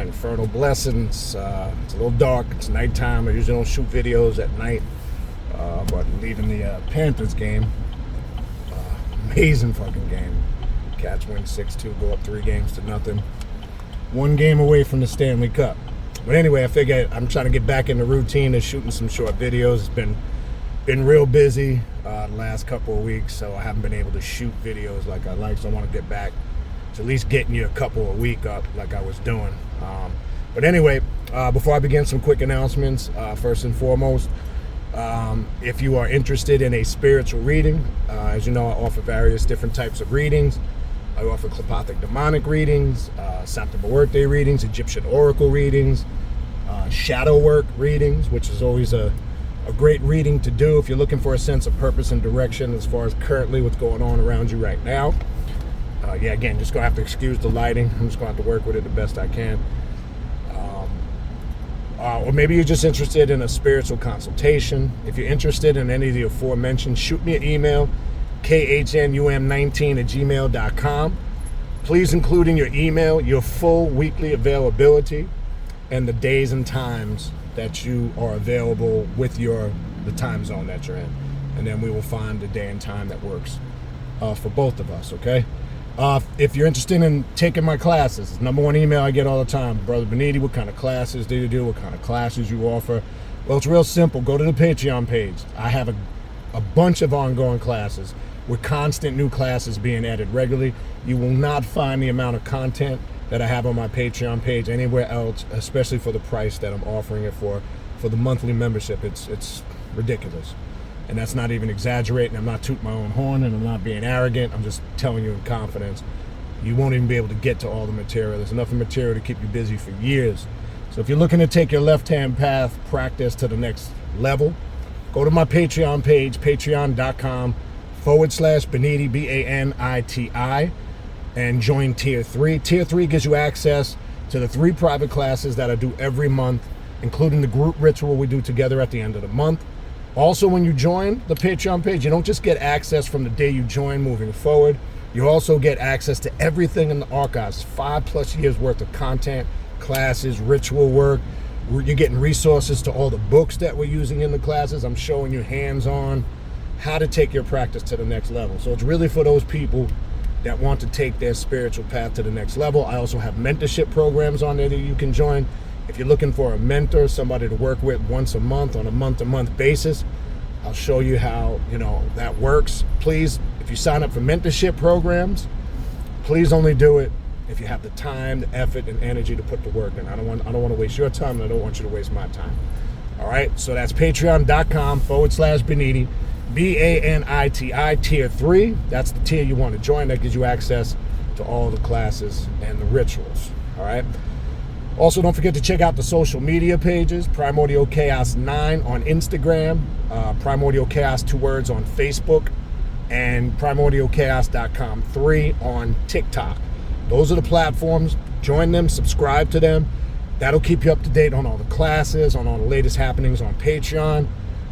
Infernal Blessings. It's a little dark. It's nighttime. I usually don't shoot videos at night. But leaving the Panthers game. Amazing fucking game. Cats win 6-2, go up 3-0. One game away from the Stanley Cup. But anyway, I figure I'm trying to get back in the routine of shooting some short videos. It's been real busy the last couple of weeks, so I haven't been able to shoot videos like I like. So I want to get back to at least getting you a couple a week up like I was doing. But anyway, before I begin, some quick announcements. First and foremost, if you are interested in a spiritual reading, as you know, I offer various different types of readings. I offer Klepothic demonic readings, Santa Muerte readings, Egyptian oracle readings, shadow work readings, which is always a great reading to do if you're looking for a sense of purpose and direction as far as currently what's going on around you right now. Again, just going to have to excuse the lighting. I'm just going to have to work with it the best I can. Or maybe you're just interested in a spiritual consultation. If you're interested in any of the aforementioned, shoot me an email, khnum19@gmail.com. Please include in your email your full weekly availability and the days and times that you are available with the time zone that you're in. And then we will find a day and time that works for both of us, okay? If you're interested in taking my classes, number one email I get all the time, Brother Baniti, what kind of classes do you do? What kind of classes you offer? Well, it's real simple. Go to the Patreon page. I have a bunch of ongoing classes with constant new classes being added regularly. You will not find the amount of content that I have on my Patreon page anywhere else, especially for the price that I'm offering it for the monthly membership. It's ridiculous. And that's not even exaggerating. I'm not tooting my own horn, and I'm not being arrogant. I'm just telling you in confidence. You won't even be able to get to all the material. There's enough material to keep you busy for years. So if you're looking to take your left-hand path practice to the next level, go to my Patreon page, patreon.com/Baniti, Baniti, and join Tier 3. Tier 3 gives you access to the 3 private classes that I do every month, including the group ritual we do together at the end of the month. Also, when you join the Patreon page, you don't just get access from the day you join moving forward. You also get access to everything in the archives, 5+ years worth of content, classes, ritual work. You're getting resources to all the books that we're using in the classes. I'm showing you hands-on how to take your practice to the next level. So it's really for those people that want to take their spiritual path to the next level. I also have mentorship programs on there that you can join. If you're looking for a mentor, somebody to work with once a month on a month-to-month basis, I'll show you how that works. Please, if you sign up for mentorship programs, please only do it if you have the time, the effort, and energy to put the work in. I don't want to waste your time, and I don't want you to waste my time. All right, so that's patreon.com/Baniti, Baniti, Tier 3. That's the tier you want to join. That gives you access to all the classes and the rituals. All right. Also, don't forget to check out the social media pages, Primordial Chaos 9 on Instagram, Primordial Chaos 2 words on Facebook, and primordialchaos.com 3 on TikTok. Those are the platforms. Join them, subscribe to them. That'll keep you up to date on all the classes, on all the latest happenings on Patreon,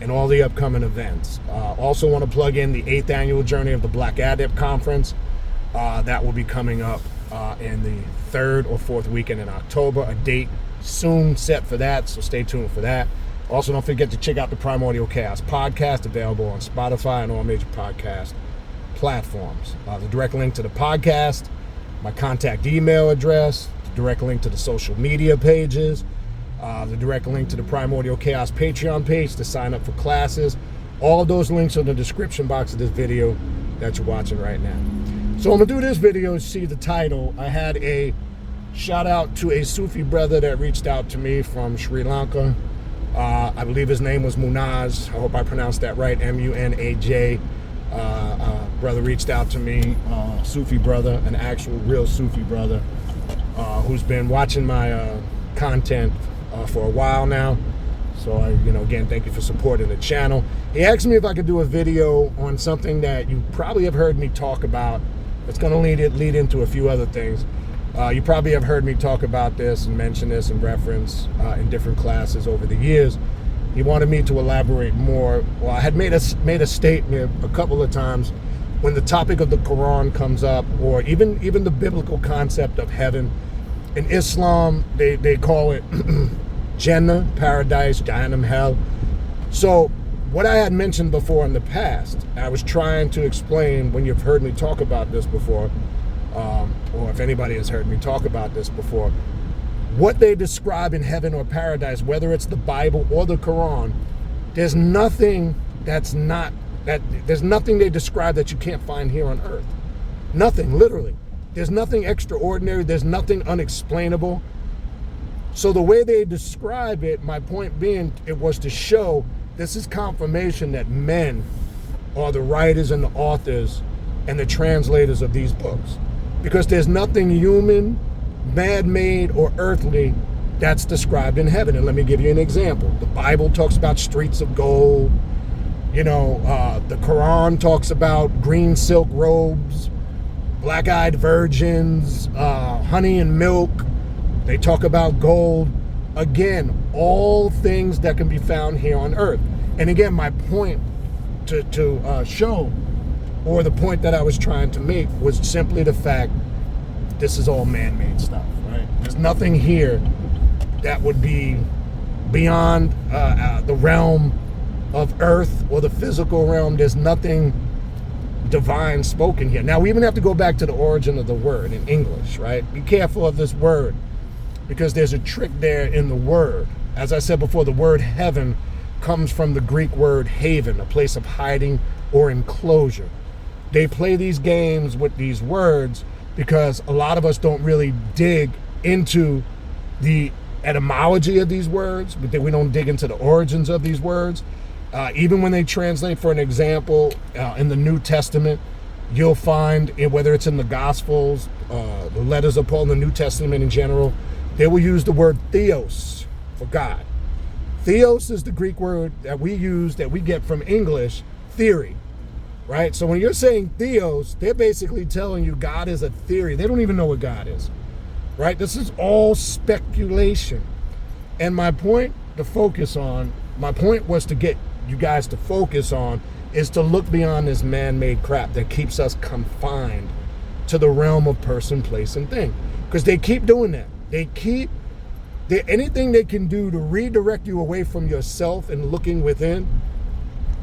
and all the upcoming events. Also want to plug in the 8th annual Journey of the Black Adept Conference. That will be coming up in the 3rd or 4th weekend in October. A date soon set for that, so stay tuned for that. Also, don't forget to check out the Primordial Chaos podcast, available on Spotify and all major podcast platforms. The direct link to the podcast, my contact email address, the direct link to the social media pages, the direct link to the Primordial Chaos Patreon page to sign up for classes. All of those links are in the description box of this video that you're watching right now. So I'm going to do this video, see the title. I had a shout out to a Sufi brother that reached out to me from Sri Lanka. I believe his name was Munaj. I hope I pronounced that right, Munaj. Brother reached out to me, Sufi brother, an actual real Sufi brother, who's been watching my content for a while now. So again, thank you for supporting the channel. He asked me if I could do a video on something that you probably have heard me talk about. It's going to lead into a few other things. You probably have heard me talk about this and mention this in reference in different classes over the years. He wanted me to elaborate more. Well, I had made a statement a couple of times when the topic of the Quran comes up, or even the biblical concept of heaven. In Islam, they call it Jannah, paradise, Jahannam, hell. So what I had mentioned before in the past, I was trying to explain when you've heard me talk about this before, or if anybody has heard me talk about this before, what they describe in heaven or paradise, whether it's the Bible or the Quran, there's nothing there's nothing they describe that you can't find here on earth. Nothing, literally. There's nothing extraordinary. There's nothing unexplainable. So the way they describe it, my point being, it was to show this is confirmation that men are the writers and the authors and the translators of these books. Because there's nothing human, man-made, or earthly that's described in heaven. And let me give you an example. The Bible talks about streets of gold. You know, the Quran talks about green silk robes, black-eyed virgins, honey and milk. They talk about gold. Again, all things that can be found here on earth. And again, my point to show, or the point that I was trying to make, was simply the fact this is all man-made stuff, right? There's nothing here that would be beyond the realm of earth or the physical realm. There's nothing divine spoken here. Now, we even have to go back to the origin of the word in English, right? Be careful of this word, because there's a trick there in the word. As I said before, the word heaven comes from the Greek word haven, a place of hiding or enclosure. They play these games with these words because a lot of us don't really dig into the etymology of these words, but then we don't dig into the origins of these words. Even when they translate, for an example, in the New Testament, you'll find, whether it's in the Gospels, the letters of Paul, in the New Testament in general, they will use the word theos for God. Theos is the Greek word that we use, that we get from English, theory, right? So when you're saying theos, they're basically telling you God is a theory. They don't even know what God is, right? This is all speculation. And my point was to get you guys to focus on is to look beyond this man-made crap that keeps us confined to the realm of person, place, and thing. Because they keep doing that. Anything they can do to redirect you away from yourself and looking within.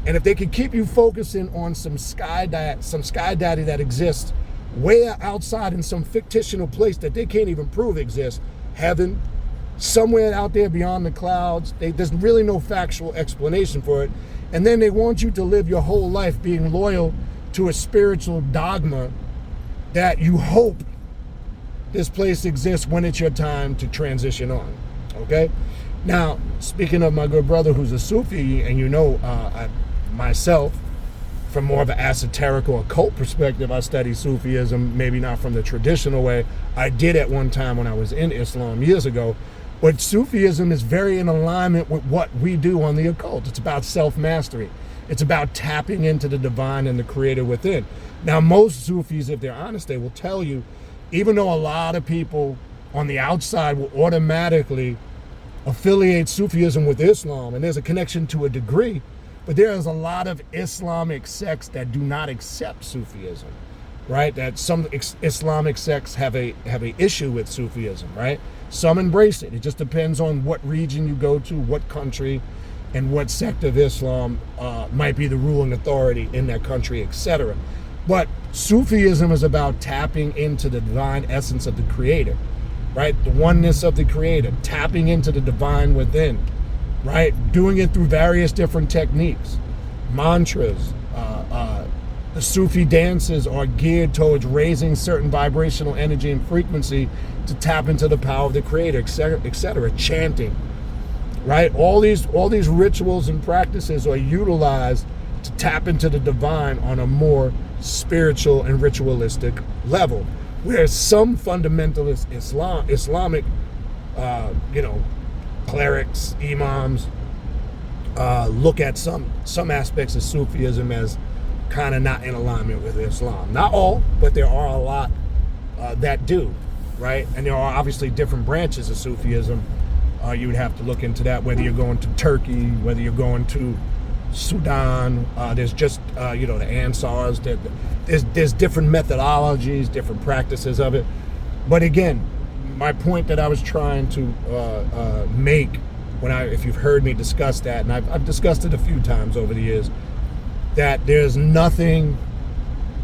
And if they can keep you focusing on some sky daddy that exists way outside in some fictional place that they can't even prove exists, heaven, somewhere out there beyond the clouds, there's really no factual explanation for it. And then they want you to live your whole life being loyal to a spiritual dogma that you hope this place exists when it's your time to transition on, okay? Now, speaking of my good brother who's a Sufi, and myself, from more of an esoteric or occult perspective, I study Sufism, maybe not from the traditional way. I did at one time when I was in Islam years ago. But Sufism is very in alignment with what we do on the occult. It's about self-mastery. It's about tapping into the divine and the creator within. Now, most Sufis, if they're honest, they will tell you, even though a lot of people on the outside will automatically affiliate Sufism with Islam, and there's a connection to a degree, but there is a lot of Islamic sects that do not accept Sufism, right? That some Islamic sects have a issue with Sufism, right? Some embrace it. It just depends on what region you go to, what country, and what sect of Islam might be the ruling authority in that country, etc. But Sufism is about tapping into the divine essence of the creator, right? The oneness of the creator, tapping into the divine within, right? Doing it through various different techniques, mantras. The Sufi dances are geared towards raising certain vibrational energy and frequency to tap into the power of the creator, etc. Chanting, right? All these rituals and practices are utilized to tap into the divine on a more spiritual and ritualistic level, where some fundamentalist Islamic clerics, imams, look at some aspects of Sufism as kind of not in alignment with Islam. Not all, but there are a lot that do, right? And there are obviously different branches of Sufism. You would have to look into that, whether you're going to Turkey, whether you're going to Sudan. There's just the Ansars. There's different methodologies, different practices of it. But again, my point that I was trying to make if you've heard me discuss that, and I've discussed it a few times over the years, that there's nothing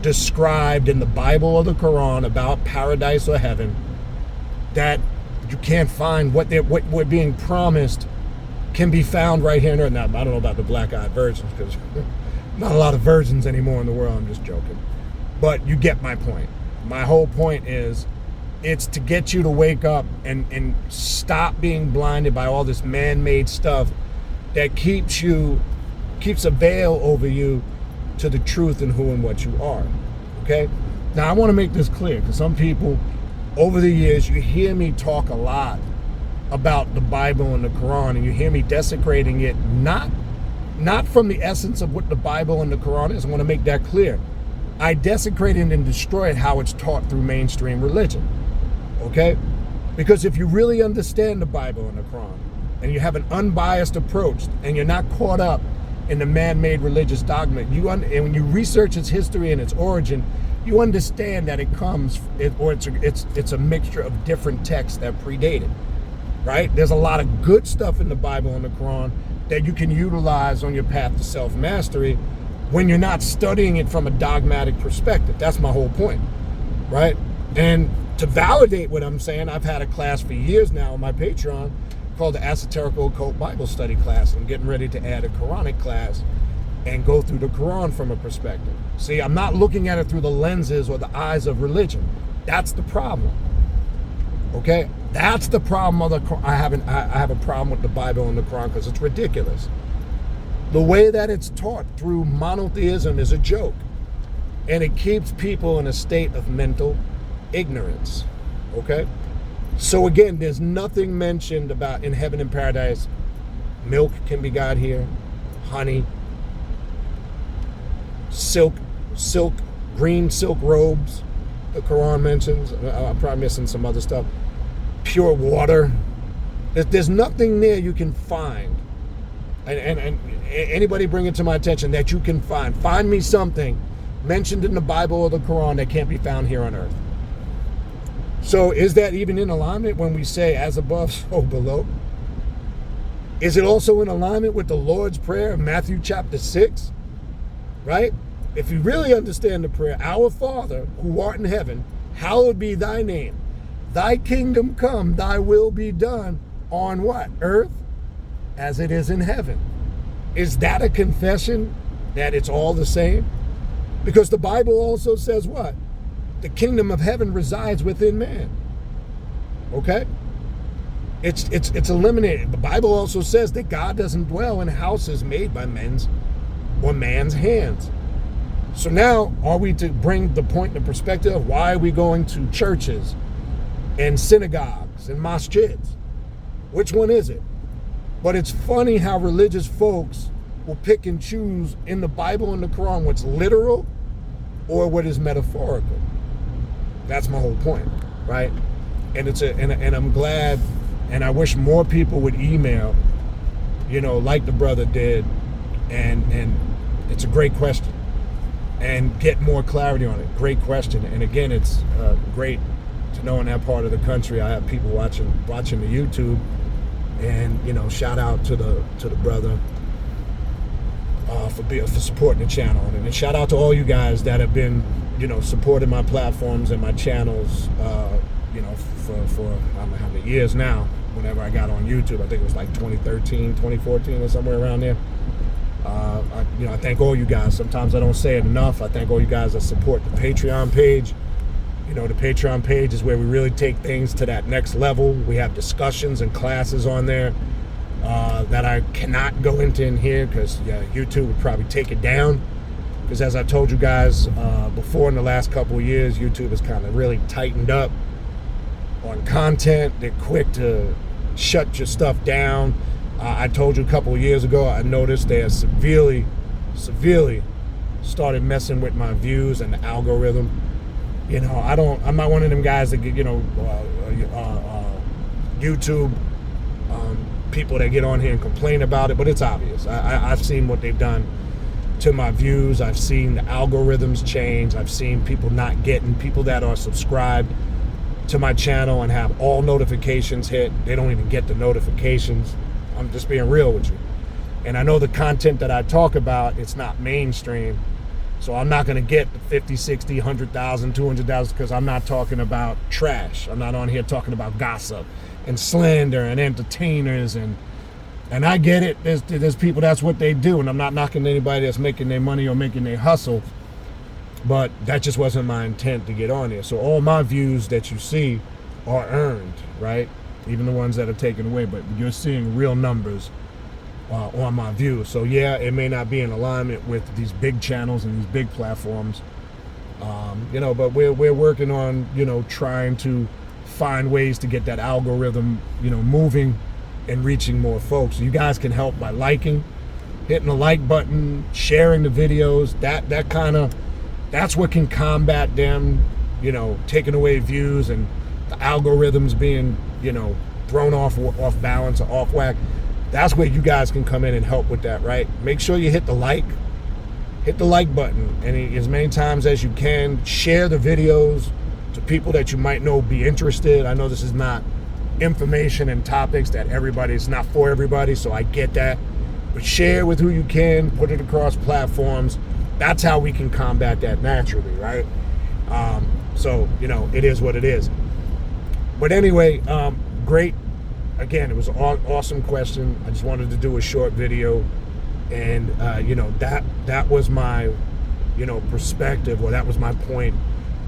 described in the Bible or the Quran about paradise or heaven that you can't find. What we're being promised can be found right here and there. Now, I don't know about the black-eyed virgins, because not a lot of virgins anymore in the world. I'm just joking. But you get my point. My whole point is, it's to get you to wake up and stop being blinded by all this man-made stuff that keeps a veil over you to the truth and who and what you are. Okay? Now, I want to make this clear, because some people, over the years, you hear me talk a lot about the Bible and the Quran, and you hear me desecrating it, not from the essence of what the Bible and the Quran is. I want to make that clear. I desecrate it and destroy it how it's taught through mainstream religion. Okay? Because if you really understand the Bible and the Quran, and you have an unbiased approach, and you're not caught up in the man-made religious dogma, and when you research its history and its origin, you understand that it's a mixture of different texts that predate it. Right? There's a lot of good stuff in the Bible and the Quran that you can utilize on your path to self-mastery when you're not studying it from a dogmatic perspective. That's my whole point, right? And to validate what I'm saying, I've had a class for years now on my Patreon called the Esoterical Occult Bible Study class. I'm getting ready to add a Quranic class and go through the Quran from a perspective. See, I'm not looking at it through the lenses or the eyes of religion. That's the problem. Okay? That's the problem of the Quran. I have a problem with the Bible and the Quran because it's ridiculous. The way that it's taught through monotheism is a joke. And it keeps people in a state of mental ignorance. Okay? So again, there's nothing mentioned about in heaven and paradise. Milk can be got here, honey, silk, green silk robes, the Quran mentions. I'm probably missing some other stuff. Pure water. There's nothing there you can find. And anybody bring it to my attention that you can find. Find me something mentioned in the Bible or the Quran that can't be found here on earth. So is that even in alignment when we say as above, so below? Is it also in alignment with the Lord's Prayer in Matthew chapter 6? Right? If you really understand the prayer, Our Father, who art in heaven, hallowed be thy name. Thy kingdom come, thy will be done on what? Earth as it is in heaven. Is that a confession that it's all the same? Because the Bible also says what? The kingdom of heaven resides within man. Okay? It's eliminated. The Bible also says that God doesn't dwell in houses made by man's hands. So now, are we to bring the point into perspective of why are we going to churches and synagogues and masjids? Which one is it? But it's funny how religious folks will pick and choose in the Bible and the Quran what's literal or what is metaphorical. That's my whole point, right? And and I'm glad, and I wish more people would email, like the brother did, and it's a great question, and get more clarity on it. Great question, and again, it's great to know in that part of the country I have people watching the YouTube, and shout out to the brother for supporting the channel, and shout out to all you guys that have been supporting my platforms and my channels, for I don't know how many years now. Whenever I got on YouTube, I think it was like 2013, 2014, or somewhere around there. I thank all you guys. Sometimes I don't say it enough. I thank all you guys that support the Patreon page. The Patreon page is where we really take things to that next level. We have discussions and classes on there that I cannot go into in here because YouTube would probably take it down. Because as I told you guys before, in the last couple of years, YouTube has kind of really tightened up on content. They're quick to shut your stuff down. I told you a couple of years ago, I noticed they have severely started messing with my views and the algorithm. I'm not one of them guys that get, YouTube people that get on here and complain about it, but it's obvious. I've seen what they've done to my views. I've seen the algorithms change. I've seen people not getting, people that are subscribed, to my channel and have all notifications hit. They don't even get the notifications. I'm just being real with you. And I know the content that I talk about, it's not mainstream. So I'm not going to get the 50, 60, 100,000, 200,000 because I'm not talking about trash. I'm not on here talking about gossip and slander and entertainers. And I get it. There's people, that's what they do. And I'm not knocking anybody that's making their money or making their hustle. But that just wasn't my intent to get on there. So all my views that you see are earned, right? Even the ones that are taken away. But you're seeing real numbers on my views. So yeah, it may not be in alignment with these big channels and these big platforms. But we're working on, trying to find ways to get that algorithm, moving and reaching more folks. You guys can help by liking, hitting the like button, sharing the videos. That's what can combat them, taking away views and the algorithms being, thrown off balance or off whack. That's where you guys can come in and help with that, right? Make sure you hit the like button, and as many times as you can, share the videos to people that you might know be interested. I know this is not information and topics that it's not for everybody, so I get that. But share with who you can, put it across platforms. That's how we can combat that naturally, right? So, it is what it is. But anyway, great. Again, it was an awesome question. I just wanted to do a short video. And, that was my, perspective, or that was my point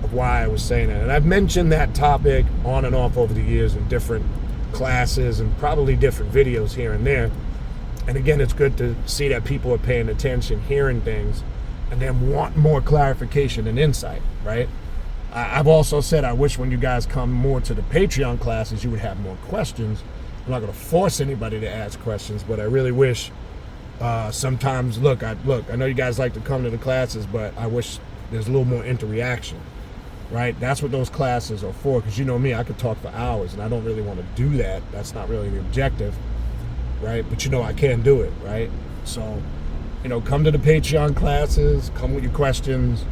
of why I was saying that. And I've mentioned that topic on and off over the years in different classes and probably different videos here and there. And again, it's good to see that people are paying attention, hearing things, and then want more clarification and insight, right? I've also said I wish when you guys come more to the Patreon classes, you would have more questions. I'm not going to force anybody to ask questions, but I really wish sometimes, I know you guys like to come to the classes, but I wish there's a little more interaction, right? That's what those classes are for, because you know me, I could talk for hours, and I don't really want to do that. That's not really the objective, right? But I can do it, right? So, come to the Patreon classes, come with your questions.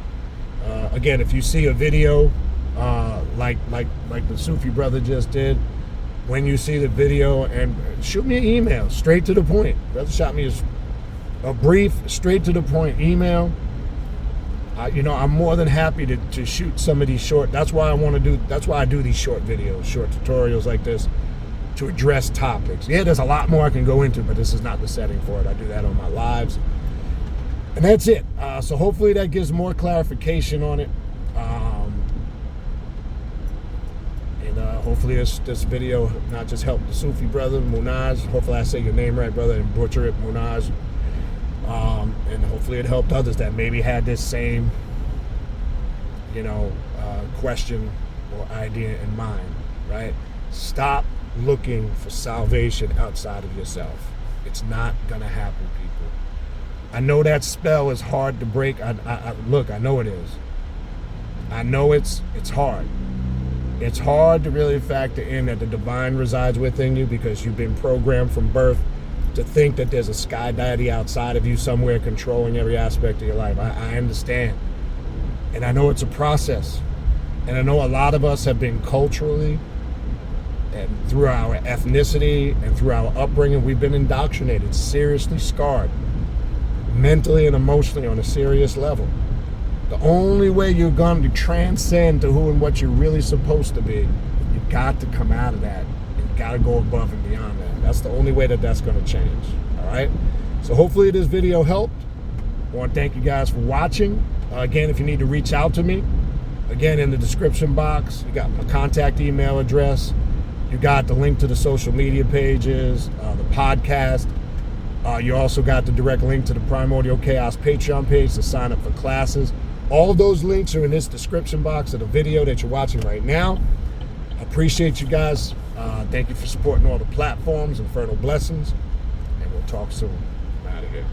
Again, if you see a video like the Sufi brother just did, when you see the video, and shoot me an email, straight to the point. Brother shot me a brief, straight to the point email. I'm more than happy to shoot some of these short. That's why I do these short videos, short tutorials like this, to address topics. Yeah, there's a lot more I can go into, but this is not the setting for it. I do that on my lives. And that's it. So hopefully that gives more clarification on it. Hopefully this video not just helped the Sufi brother, Munaj. Hopefully I say your name right, brother, and butcher it, Munaj. And hopefully it helped others that maybe had this same, question or idea in mind, right? Stop looking for salvation outside of yourself. It's not going to happen, people. I know that spell is hard to break. I know it is. I know it's hard. It's hard to really factor in that the divine resides within you, because you've been programmed from birth to think that there's a sky daddy outside of you somewhere controlling every aspect of your life. I understand. And I know it's a process. And I know a lot of us have been culturally and through our ethnicity and through our upbringing, we've been indoctrinated, seriously scarred, mentally and emotionally on a serious level. The only way you're going to transcend to who and what you're really supposed to be, you got to come out of that. You got to go above and beyond that. That's the only way that's going to change. All right? So hopefully this video helped. I want to thank you guys for watching. Again, if you need to reach out to me, again, in the description box, you got my contact email address. You got the link to the social media pages, the podcast. You also got the direct link to the Primordial Chaos Patreon page to sign up for classes. All of those links are in this description box of the video that you're watching right now. I appreciate you guys. Thank you for supporting all the platforms. Infernal blessings. And we'll talk soon. I'm out of here.